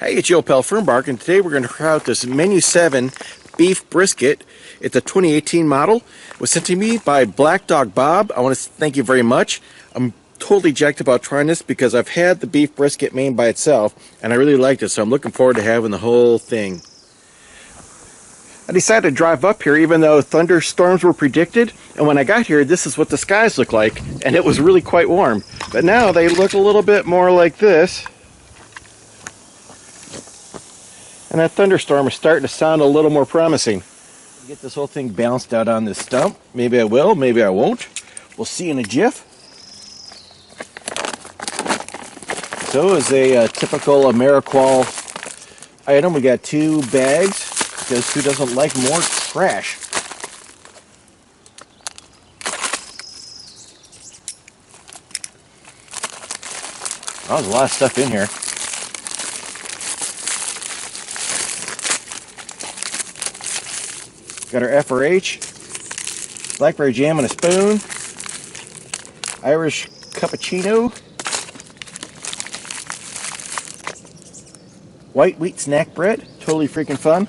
Hey, it's Joe Pell Fernbark, and today we're going to try out this Menu 7 beef brisket. It's a 2018 model. It was sent to me by Black Dog Bob. I want to thank you very much. I'm totally jacked about trying this because I've had the beef brisket made by itself, and I really liked it, so I'm looking forward to having the whole thing. I decided to drive up here even though thunderstorms were predicted, and when I got here, this is what the skies look like, and it was really quite warm. But now they look a little bit more like this. And that thunderstorm is starting to sound a little more promising. Get this whole thing balanced out on this stump. Maybe I will, maybe I won't. We'll see in a jiff. So as a typical AmeriQual item, we got 2 bags, because who doesn't like more trash? Oh, there's a lot of stuff in here. Got our FRH, blackberry jam on a spoon, Irish cappuccino, white wheat snack bread, totally freaking fun,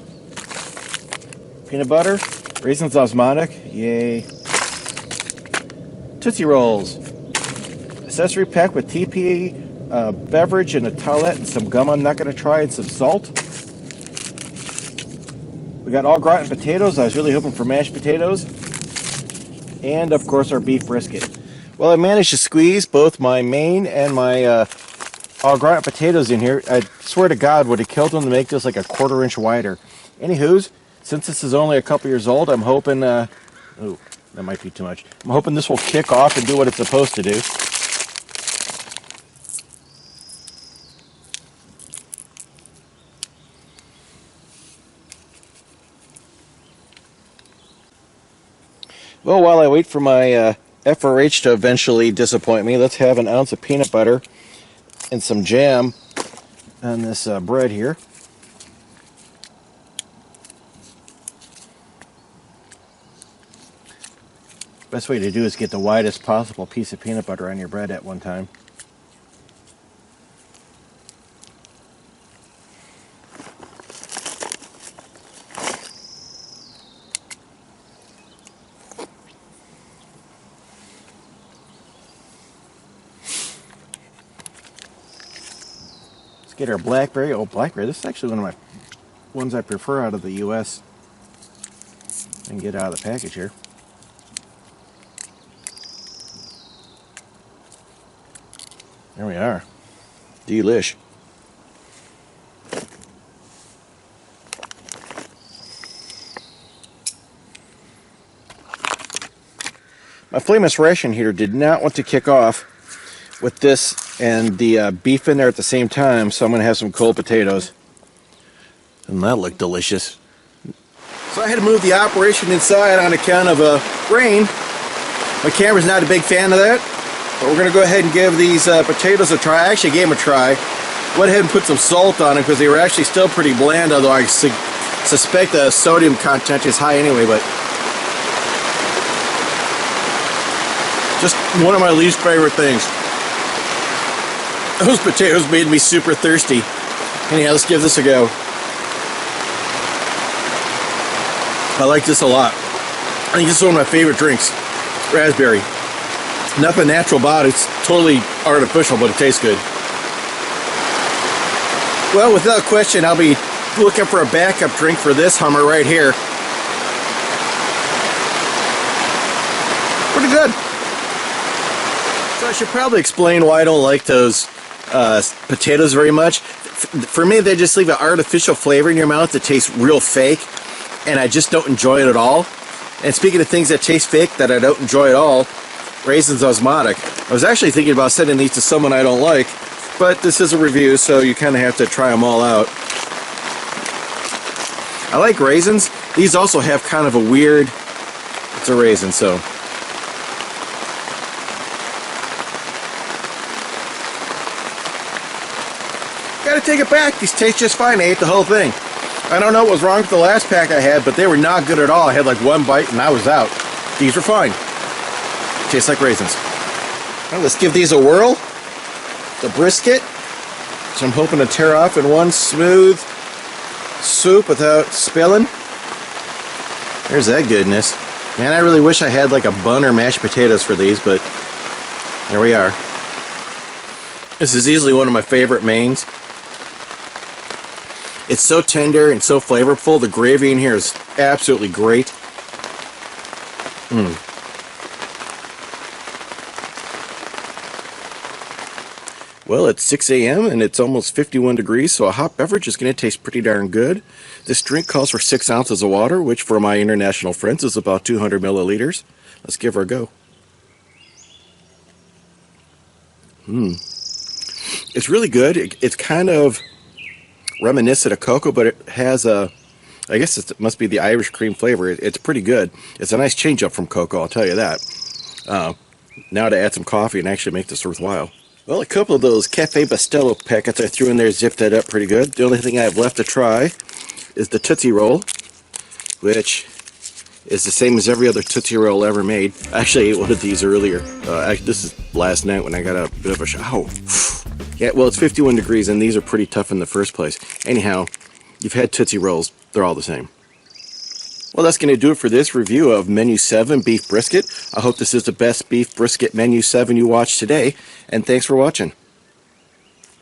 peanut butter, raisins osmotic, yay, Tootsie Rolls, accessory pack with TP, beverage and a towelette and some gum I'm not going to try, and some salt. We got all gratin potatoes. I was really hoping for mashed potatoes. And, of course, our beef brisket. Well, I managed to squeeze both my main and my all gratin potatoes in here. I swear to God, would have killed them to make this like a 1/4 inch wider. Anywho's, since this is only a couple years old, I'm hoping... oh, that might be too much. I'm hoping this will kick off and do what it's supposed to do. Well, while I wait for my FRH to eventually disappoint me, let's have an ounce of peanut butter and some jam on this bread here. Best way to do is get the widest possible piece of peanut butter on your bread at one time. Get our blackberry. Oh, blackberry. This is actually one of my ones I prefer out of the U.S. And get out of the package here. There we are. Delish. My flameless ration heater did not want to kick off with this and the beef in there at the same time, so I'm going to have some cold potatoes. And that looked delicious. So I had to move the operation inside on account of rain. My camera's not a big fan of that, but we're going to go ahead and give these potatoes a try. I actually gave them a try. Went ahead and put some salt on them because they were actually still pretty bland, although I suspect the sodium content is high anyway, but just one of my least favorite things. Those potatoes made me super thirsty. Anyhow, let's give this a go. I like this a lot. I think this is one of my favorite drinks. Raspberry. Nothing natural about it. It's totally artificial, but it tastes good. Well, without question, I'll be looking for a backup drink for this Hummer right here. Pretty good. So I should probably explain why I don't like those potatoes very much. For me, they just leave an artificial flavor in your mouth that tastes real fake, and I just don't enjoy it at all. And speaking of things that taste fake that I don't enjoy at all, raisins osmotic. I was actually thinking about sending these to someone I don't like, but this is a review, so you kind of have to try them all out. I like raisins. These also have kind of a weird... It's a raisin, so... Gotta take it back. These taste just fine. I ate the whole thing. I don't know what was wrong with the last pack I had, but they were not good at all. I had like one bite and I was out. These were fine. Tastes like raisins. Well, let's give these a whirl. The brisket. So I'm hoping to tear off in one smooth swoop without spilling. There's that goodness. Man, I really wish I had like a bun or mashed potatoes for these, but there we are. This is easily one of my favorite mains. It's so tender and so flavorful. The gravy in here is absolutely great. Well, it's 6 a.m. and it's almost 51 degrees, so a hot beverage is going to taste pretty darn good. This drink calls for 6 ounces of water, which for my international friends is about 200 milliliters. Let's give her a go. It's really good. It's kind of reminiscent of cocoa, but it has a, I guess it must be the Irish cream flavor. It's pretty good. It's a nice change up from cocoa, I'll tell you that. Now to add some coffee and actually make this worthwhile. Well, a couple of those Cafe Bustelo packets I threw in there zipped that up pretty good. The only thing I have left to try is the Tootsie Roll, which is the same as every other Tootsie Roll ever made. I actually ate one of these earlier. This is last night when I got a bit of a shower. Yeah, well, it's 51 degrees and these are pretty tough in the first place. Anyhow, you've had Tootsie Rolls. They're all the same. Well, that's going to do it for this review of Menu 7 Beef Brisket. I hope this is the best beef brisket Menu 7 you watched today, and thanks for watching.